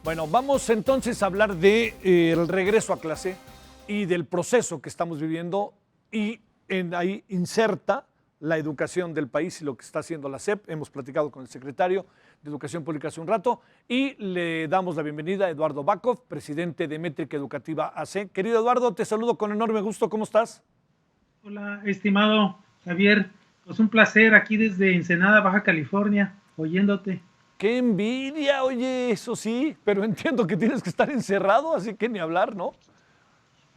Bueno, vamos entonces a hablar de el regreso a clase y del proceso que estamos viviendo y ahí inserta la educación del país y lo que está haciendo la SEP. Hemos platicado con el secretario de Educación Pública hace un rato y le damos la bienvenida a Eduardo Bakov, presidente de Métrica Educativa AC. Querido Eduardo, te saludo con enorme gusto. ¿Cómo estás? Hola, estimado Javier. Pues un placer aquí desde Ensenada, Baja California, oyéndote. ¡Qué envidia! Oye, eso sí, pero entiendo que tienes que estar encerrado, así que ni hablar, ¿no?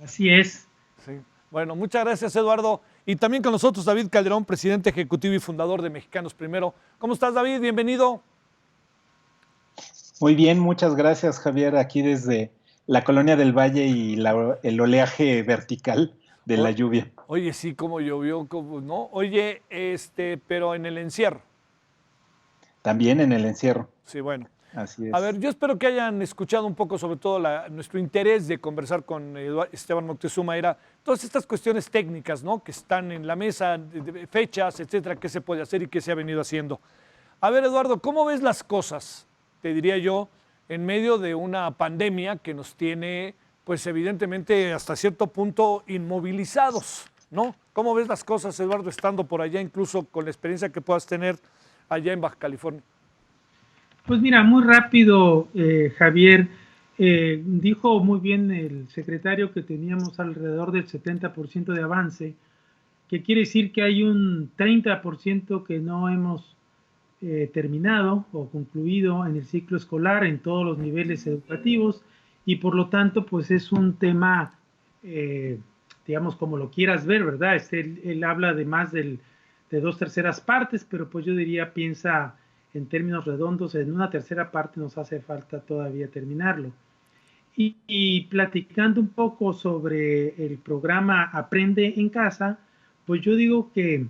Así es. Sí. Bueno, muchas gracias, Eduardo. Y también con nosotros David Calderón, presidente ejecutivo y fundador de Mexicanos Primero. ¿Cómo estás, David? Bienvenido. Muy bien, muchas gracias, Javier, aquí desde la Colonia del Valle y el oleaje vertical de la O- lluvia. Oye, sí, como llovió, como, ¿no? Oye, pero en el encierro. También en el encierro, Sí, bueno. así A ver, es. yo espero que hayan escuchado un poco sobre todo nuestro interés de conversar con Esteban Moctezuma, era todas estas cuestiones técnicas, ¿no? Que están en la mesa, de fechas, etcétera, qué se puede hacer y qué se ha venido haciendo. A ver, Eduardo, ¿cómo ves las cosas? Te diría yo, en medio de una pandemia que nos tiene, pues evidentemente hasta cierto punto inmovilizados, ¿no? ¿Cómo ves las cosas, Eduardo, estando por allá, incluso con la experiencia que puedas tener allá en Baja California? Pues mira, muy rápido, Javier. Dijo muy bien el secretario que teníamos alrededor del 70% de avance, que quiere decir que hay un 30% que no hemos terminado o concluido en el ciclo escolar en todos los niveles educativos y por lo tanto pues es un tema, eh, digamos como lo quieras ver, ¿verdad? Él habla de más de dos terceras partes, pero pues yo diría, piensa en términos redondos, en una tercera parte nos hace falta todavía terminarlo. Y platicando un poco sobre el programa Aprende en Casa, pues yo digo que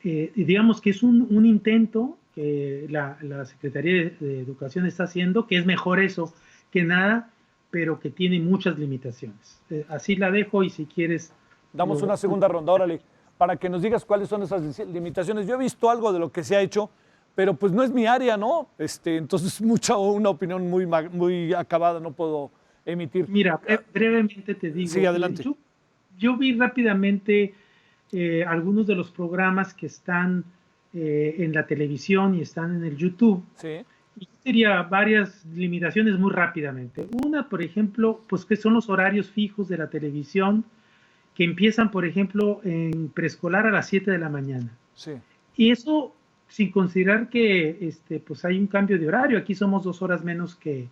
digamos que es un intento que la Secretaría de Educación está haciendo, que es mejor eso que nada, pero que tiene muchas limitaciones. Así la dejo y si quieres... Damos una segunda ronda, órale, para que nos digas cuáles son esas limitaciones. Yo he visto algo de lo que se ha hecho, pero pues no es mi área, ¿no? Entonces una opinión muy acabada no puedo emitir. Mira, brevemente te Sí, digo, adelante. yo vi rápidamente algunos de los programas que están en la televisión y están en el YouTube. Sí, Y sería varias limitaciones muy rápidamente. Una, por ejemplo, pues que son los horarios fijos de la televisión que empiezan, por ejemplo, en preescolar a las 7 de la mañana. sí. Y eso sin considerar que pues hay un cambio de horario. Aquí somos 2 horas menos que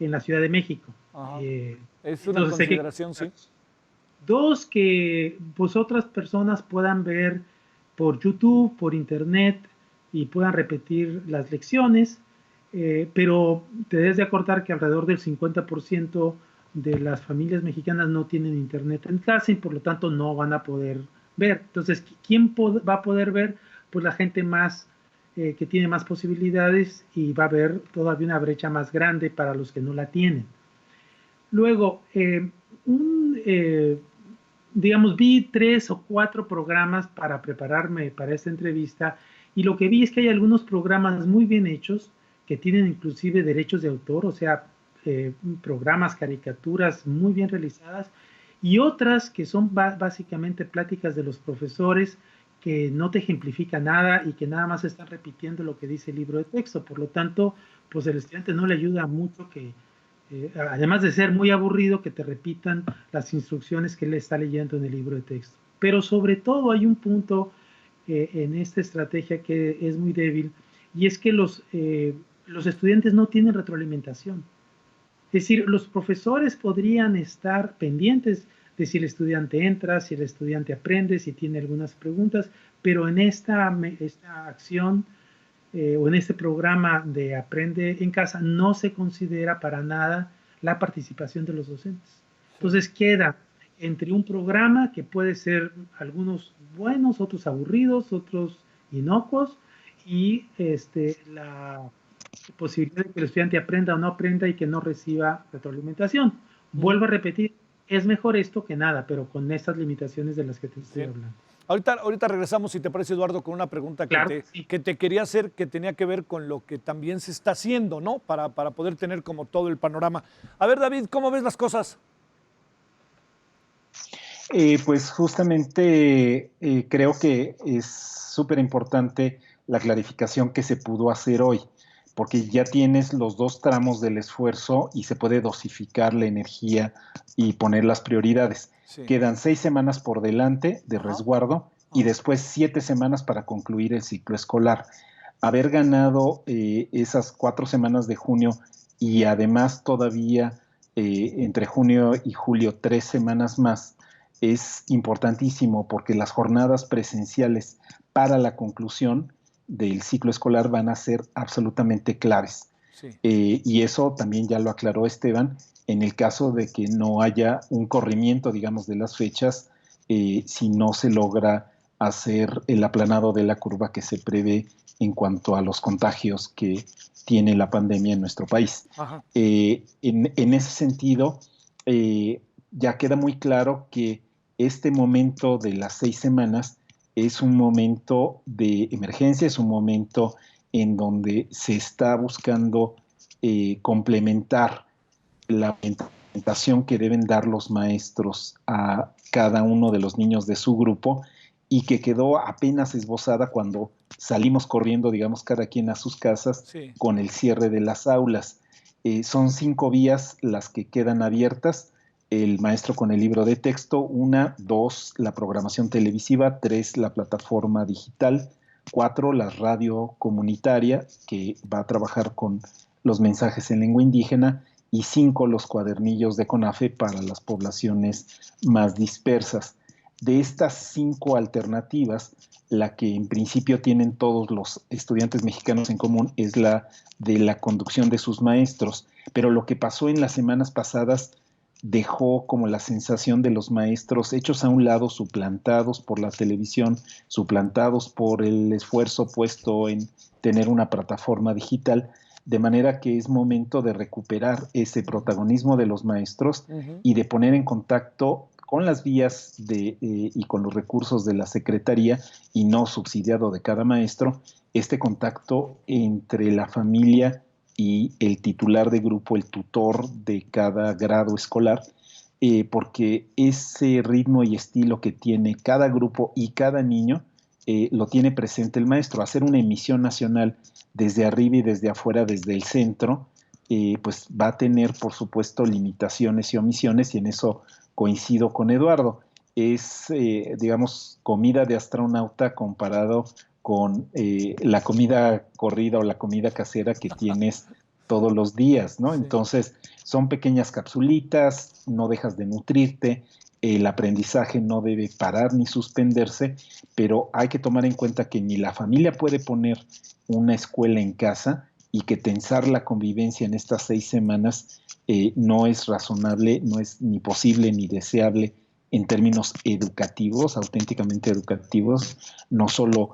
en la Ciudad de México. Ajá. Eh, Es una entonces hay que... consideración, sí. Dos, que pues otras personas puedan ver por YouTube, por Internet y puedan repetir las lecciones, pero te debes de acordar que alrededor del 50% de las familias mexicanas no tienen Internet en casa y por lo tanto no van a poder ver. Entonces, ¿quién va a poder ver? Pues la gente más que tiene más posibilidades y va a haber todavía una brecha más grande para los que no la tienen. Luego, un, digamos, vi 3 o 4 programas para prepararme para esta entrevista y lo que vi es que hay algunos programas muy bien hechos que tienen inclusive derechos de autor, o sea, programas, caricaturas muy bien realizadas y otras que son básicamente pláticas de los profesores que no te ejemplifica nada y que nada más están repitiendo lo que dice el libro de texto. Por lo tanto, pues el estudiante no le ayuda mucho que además de ser muy aburrido, que te repitan las instrucciones que él está leyendo en el libro de texto. Pero sobre todo hay un punto en esta estrategia que es muy débil, y es que los estudiantes no tienen retroalimentación. Es decir, los profesores podrían estar pendientes de si el estudiante entra, si el estudiante aprende, si tiene algunas preguntas, pero en esta acción o en este programa de Aprende en Casa no se considera para nada la participación de los docentes. Sí. Entonces queda entre un programa que puede ser algunos buenos, otros aburridos, otros inocuos, y la posibilidad de que el estudiante aprenda o no aprenda y que no reciba retroalimentación. Ujú. Vuelvo a repetir, es mejor esto que nada, pero con estas limitaciones de las que te estoy Bien. hablando. Ahorita regresamos, si te parece, Eduardo, con una pregunta Claro, que te quería hacer, que tenía que ver con lo que también se está haciendo, ¿no? Para poder tener como todo el panorama. A ver, David, ¿cómo ves las cosas? Pues justamente creo que es súper importante la clarificación que se pudo hacer hoy, porque ya tienes los dos tramos del esfuerzo y se puede dosificar la energía y poner las prioridades. Sí. Quedan 6 semanas por delante de Ajá, resguardo y ajá. después 7 semanas para concluir el ciclo escolar. Haber ganado esas 4 semanas de junio y además todavía entre junio y julio 3 semanas más es importantísimo porque las jornadas presenciales para la conclusión del ciclo escolar van a ser absolutamente claves. Sí. Y eso también ya lo aclaró Esteban, en el caso de que no haya un corrimiento, digamos, de las fechas, si no se logra hacer el aplanado de la curva que se prevé en cuanto a los contagios que tiene la pandemia en nuestro país. Ajá. En ese sentido, ya queda muy claro que este momento de las 6 semanas es un momento de emergencia, es un momento en donde se está buscando complementar la orientación que deben dar los maestros a cada uno de los niños de su grupo y que quedó apenas esbozada cuando salimos corriendo, digamos, cada quien a sus casas Sí. con el cierre de las aulas. Son 5 vías las que quedan abiertas. El maestro con el libro de texto, 1, 2, la programación televisiva, 3, la plataforma digital, 4, la radio comunitaria, que va a trabajar con los mensajes en lengua indígena, y 5, los cuadernillos de CONAFE para las poblaciones más dispersas. De estas 5 alternativas, la que en principio tienen todos los estudiantes mexicanos en común es la de la conducción de sus maestros, pero lo que pasó en las semanas pasadas dejó como la sensación de los maestros hechos a un lado, suplantados por la televisión, suplantados por el esfuerzo puesto en tener una plataforma digital, de manera que es momento de recuperar ese protagonismo de los maestros Ujú. y de poner en contacto con las vías y con los recursos de la Secretaría y no subsidiado de cada maestro, este contacto entre la familia y el titular de grupo, el tutor de cada grado escolar, porque ese ritmo y estilo que tiene cada grupo y cada niño lo tiene presente el maestro. Hacer una emisión nacional desde arriba y desde afuera, desde el centro, pues va a tener, por supuesto, limitaciones y omisiones, y en eso coincido con Eduardo. Es, digamos, comida de astronauta comparado con la comida corrida o la comida casera que tienes todos los días, ¿no? Sí. Entonces, son pequeñas capsulitas, no dejas de nutrirte, el aprendizaje no debe parar ni suspenderse, pero hay que tomar en cuenta que ni la familia puede poner una escuela en casa y que tensar la convivencia en estas 6 semanas no es razonable, no es ni posible ni deseable en términos educativos, auténticamente educativos, no solo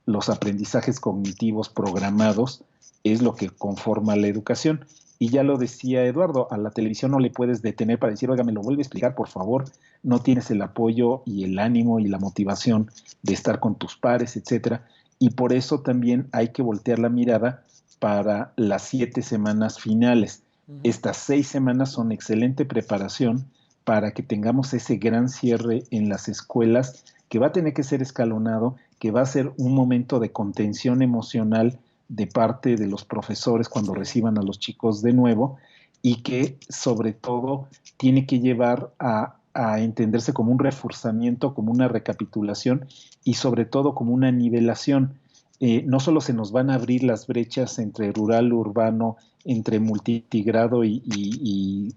los aprendizajes cognitivos programados es lo que conforma la educación. Y ya lo decía Eduardo, a la televisión no le puedes detener para decir, oiga, me lo vuelve a explicar, por favor, no tienes el apoyo y el ánimo y la motivación de estar con tus pares, etcétera. Y por eso también hay que voltear la mirada para las 7 semanas finales. Ujú. Estas 6 semanas son excelente preparación para que tengamos ese gran cierre en las escuelas, que va a tener que ser escalonado, que va a ser un momento de contención emocional de parte de los profesores cuando Sí. reciban a los chicos de nuevo, y que sobre todo tiene que llevar a entenderse como un reforzamiento, como una recapitulación y sobre todo como una nivelación. No solo se nos van a abrir las brechas entre rural, urbano, entre multigrado y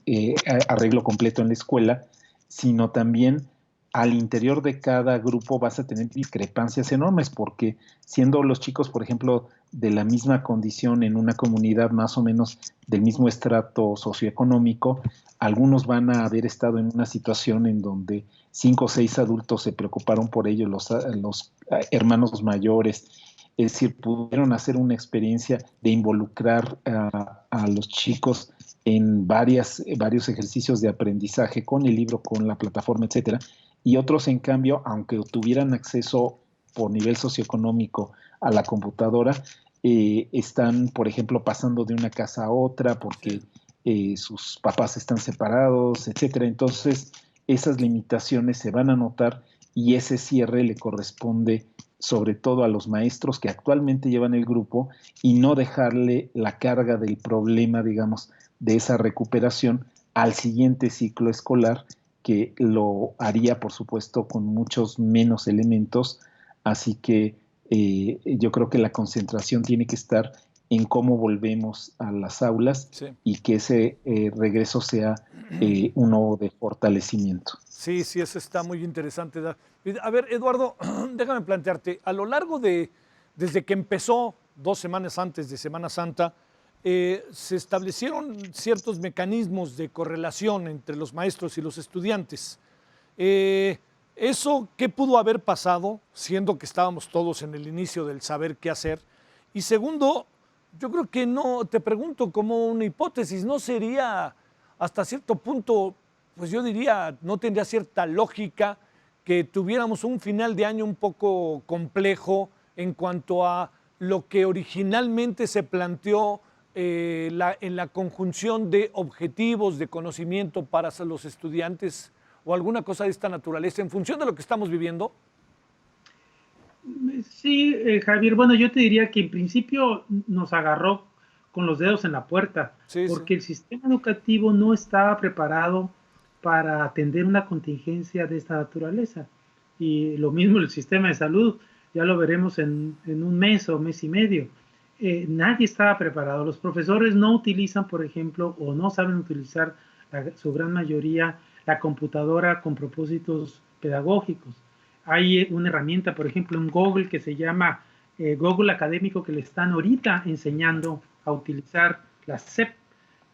arreglo completo en la escuela, sino también al interior de cada grupo vas a tener discrepancias enormes, porque siendo los chicos, por ejemplo, de la misma condición en una comunidad más o menos del mismo estrato socioeconómico, algunos van a haber estado en una situación en donde 5 o 6 adultos se preocuparon por ellos, los hermanos mayores, es decir, pudieron hacer una experiencia de involucrar a los chicos en varios ejercicios de aprendizaje con el libro, con la plataforma, etcétera, y otros, en cambio, aunque tuvieran acceso por nivel socioeconómico a la computadora, están, por ejemplo, pasando de una casa a otra porque sus papás están separados, etcétera. Entonces, esas limitaciones se van a notar y ese cierre le corresponde sobre todo a los maestros que actualmente llevan el grupo y no dejarle la carga del problema, digamos, de esa recuperación al siguiente ciclo escolar, que lo haría, por supuesto, con muchos menos elementos. Así que yo creo que la concentración tiene que estar en cómo volvemos a las aulas y que ese regreso sea uno de fortalecimiento. Sí, sí, eso está muy interesante. A ver, Eduardo, déjame plantearte, a lo largo desde que empezó 2 semanas antes de Semana Santa, se establecieron ciertos mecanismos de correlación entre los maestros y los estudiantes. ¿Eso qué pudo haber pasado, siendo que estábamos todos en el inicio del saber qué hacer? Y segundo, yo creo que no, te pregunto como una hipótesis, ¿no sería hasta cierto punto, pues yo diría, no tendría cierta lógica que tuviéramos un final de año un poco complejo en cuanto a lo que originalmente se planteó en la conjunción de objetivos de conocimiento para los estudiantes o alguna cosa de esta naturaleza en función de lo que estamos viviendo? Sí, Javier, bueno, yo te diría que en principio nos agarró con los dedos en la puerta, porque el sistema educativo no estaba preparado para atender una contingencia de esta naturaleza. Y lo mismo el sistema de salud, ya lo veremos en un mes o mes y medio. Nadie estaba preparado. Los profesores no utilizan, por ejemplo, o no saben utilizar su gran mayoría la computadora con propósitos pedagógicos. Hay una herramienta, por ejemplo, en Google que se llama Google Académico, que le están ahorita enseñando a utilizar la SEP.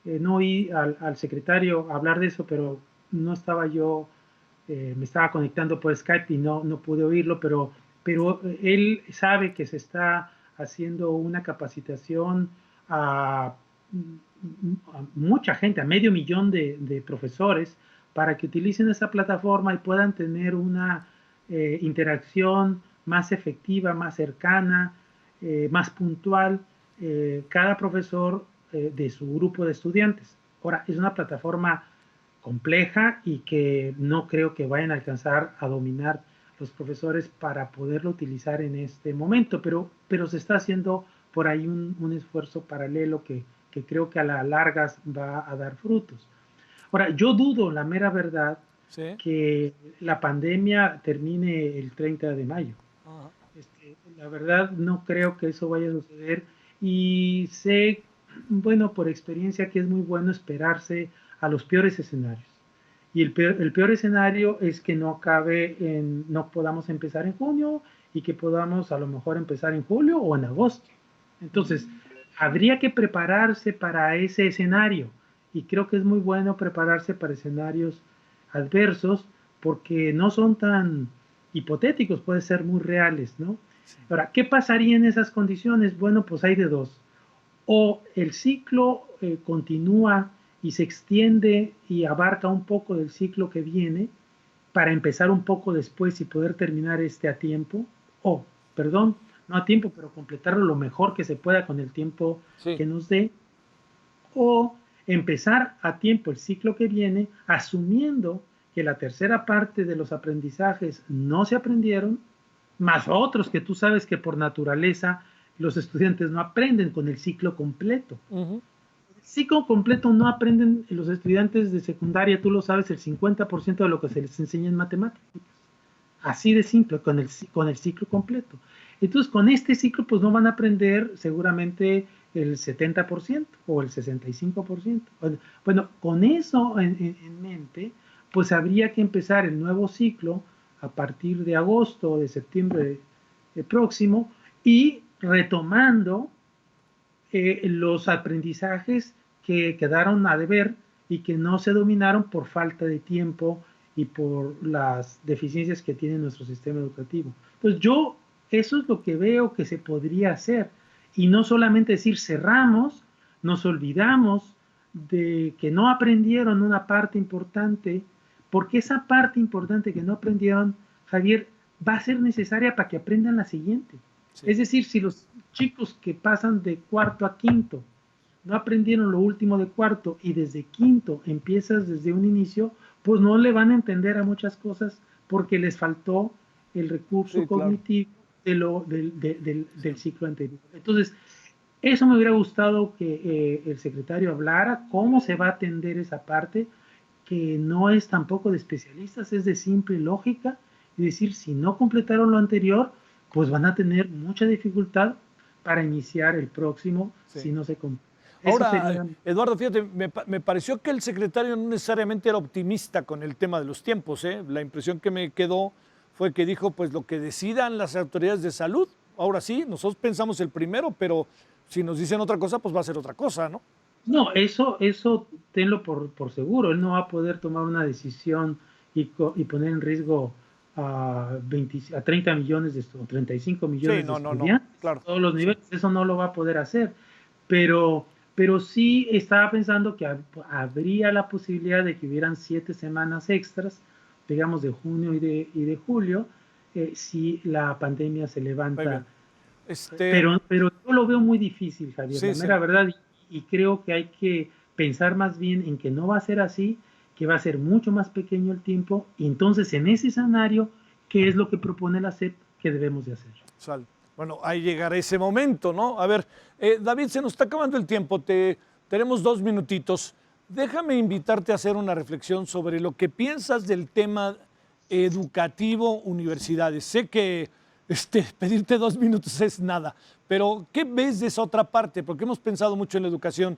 No oí al secretario hablar de eso, pero no estaba yo, me estaba conectando por Skype y no pude oírlo, pero él sabe que se está haciendo una capacitación a mucha gente, a 500,000 de profesores, para que utilicen esa plataforma y puedan tener una interacción más efectiva, más cercana, más puntual, cada profesor de su grupo de estudiantes. Ahora, es una plataforma compleja y que no creo que vayan a alcanzar a dominar los profesores para poderlo utilizar en este momento, pero se está haciendo por ahí un esfuerzo paralelo que creo que a la larga va a dar frutos. Ahora, yo dudo, la mera verdad, que la pandemia termine el 30 de mayo. La verdad, no creo que eso vaya a suceder y sé, bueno, por experiencia que es muy bueno esperarse a los peores escenarios. Y el peor escenario es que no podamos empezar en junio y que podamos a lo mejor empezar en julio o en agosto. Entonces, habría que prepararse para ese escenario y creo que es muy bueno prepararse para escenarios adversos porque no son tan hipotéticos, pueden ser muy reales, ¿no? Ahora, ¿qué pasaría en esas condiciones? Bueno, pues hay de dos. O el ciclo continúa y se extiende y abarca un poco del ciclo que viene para empezar un poco después y poder terminar este a tiempo, perdón, no a tiempo, pero completarlo lo mejor que se pueda con el tiempo que nos dé, o empezar a tiempo el ciclo que viene asumiendo que la tercera parte de los aprendizajes no se aprendieron, más otros que tú sabes que por naturaleza los estudiantes no aprenden con el ciclo completo. El ciclo completo no aprenden los estudiantes de secundaria, tú lo sabes, el 50% de lo que se les enseña en matemáticas. Así de simple, con el ciclo completo. Entonces, con este ciclo, pues no van a aprender seguramente el 70% o el 65%. Bueno, con eso en mente, pues habría que empezar el nuevo ciclo a partir de agosto o de septiembre próximo y retomando los aprendizajes que quedaron a deber y que no se dominaron por falta de tiempo y por las deficiencias que tiene nuestro sistema educativo. Entonces eso es lo que veo que se podría hacer y no solamente decir cerramos, nos olvidamos de que no aprendieron una parte importante porque esa parte importante que no aprendieron, Javier, va a ser necesaria para que aprendan la siguiente. Sí. Es decir, si los chicos que pasan de cuarto a quinto no aprendieron lo último de cuarto y desde quinto empiezas desde un inicio, pues no le van a entender a muchas cosas porque les faltó el recurso cognitivo del ciclo anterior. Entonces, eso me hubiera gustado que el secretario hablara, cómo se va a atender esa parte, que no es tampoco de especialistas, es de simple lógica, y decir, si no completaron lo anterior, pues van a tener mucha dificultad para iniciar el próximo si no se completa. Ahora, Eduardo, fíjate, me pareció que el secretario no necesariamente era optimista con el tema de los tiempos, ¿eh? La impresión que me quedó fue que dijo, pues lo que decidan las autoridades de salud. Ahora sí, nosotros pensamos el primero, pero si nos dicen otra cosa, pues va a ser otra cosa, ¿no? No, eso tenlo por seguro. Él no va a poder tomar una decisión y poner en riesgo a 30 millones o 35 millones de estudiantes. Claro. Todos los niveles, eso no lo va a poder hacer. Pero sí estaba pensando que habría la posibilidad de que hubieran 7 semanas extras, digamos de junio y de julio, si la pandemia se levanta. Pero yo lo veo muy difícil, Javier, la mera verdad, y creo que hay que pensar más bien en que no va a ser así, que va a ser mucho más pequeño el tiempo, y entonces en ese escenario, ¿qué es lo que propone la SEP que debemos de hacer? Bueno, ahí llegará ese momento, ¿no? A ver, David, se nos está acabando el tiempo, tenemos 2 minutitos. Déjame invitarte a hacer una reflexión sobre lo que piensas del tema educativo, universidades. Sé que pedirte 2 minutos es nada, pero ¿qué ves de esa otra parte? Porque hemos pensado mucho en la educación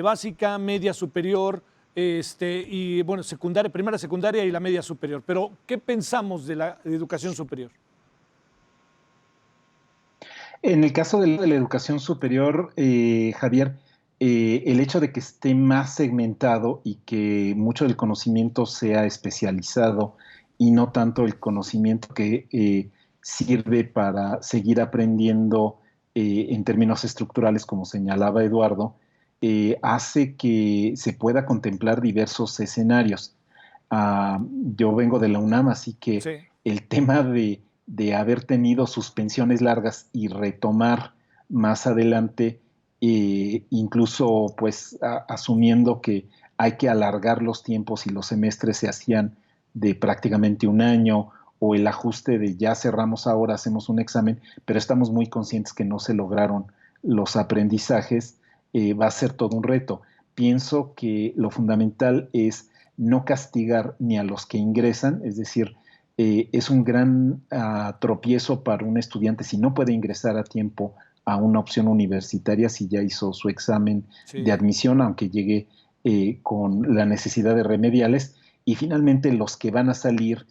básica, media superior, y bueno, secundaria, primera, secundaria y la media superior. Pero ¿qué pensamos de la educación superior? En el caso de la educación superior, Javier, el hecho de que esté más segmentado y que mucho del conocimiento sea especializado y no tanto el conocimiento que sirve para seguir aprendiendo en términos estructurales, como señalaba Eduardo, hace que se pueda contemplar diversos escenarios. Yo vengo de la UNAM, así que el tema de haber tenido suspensiones largas y retomar más adelante, incluso pues asumiendo que hay que alargar los tiempos y los semestres se hacían de prácticamente un año, o el ajuste de ya cerramos ahora, hacemos un examen, pero estamos muy conscientes que no se lograron los aprendizajes, va a ser todo un reto. Pienso que lo fundamental es no castigar ni a los que ingresan, es decir, es un gran tropiezo para un estudiante si no puede ingresar a tiempo a una opción universitaria, si ya hizo su examen de admisión, aunque llegue con la necesidad de remediales, y finalmente los que van a salir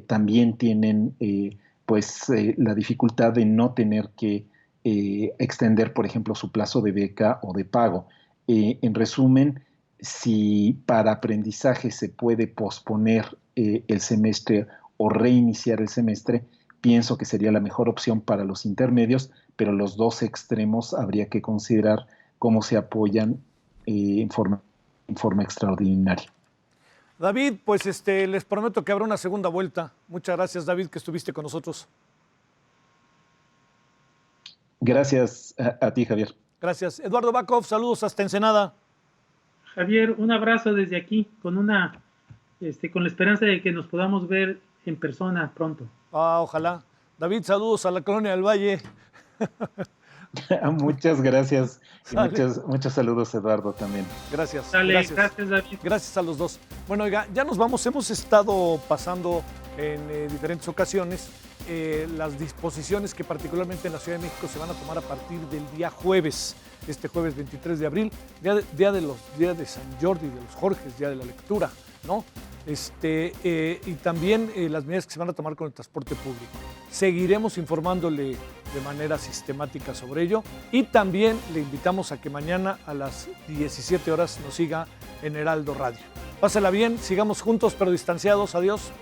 también tienen la dificultad de no tener que extender, por ejemplo, su plazo de beca o de pago. En resumen, si para aprendizaje se puede posponer el semestre o reiniciar el semestre, pienso que sería la mejor opción para los intermedios, pero los dos extremos habría que considerar cómo se apoyan en forma extraordinaria. David, pues les prometo que habrá una segunda vuelta. Muchas gracias, David, que estuviste con nosotros. Gracias a ti, Javier. Gracias. Eduardo Bakov, saludos hasta Ensenada. Javier, un abrazo desde aquí, con la esperanza de que nos podamos ver en persona pronto. Ojalá. David, saludos a la Colonia del Valle. Muchas gracias y muchos saludos, Eduardo, también. Gracias. Gracias, David. Gracias a los dos. Bueno, oiga, ya nos vamos. Hemos estado pasando en diferentes ocasiones las disposiciones que particularmente en la Ciudad de México se van a tomar a partir del día jueves, este jueves 23 de abril, día de San Jordi, de los Jorges, día de la lectura, ¿no? Y también las medidas que se van a tomar con el transporte público. Seguiremos informándole de manera sistemática sobre ello y también le invitamos a que mañana a las 17 horas nos siga en Heraldo Radio. Pásela bien, sigamos juntos pero distanciados. Adiós.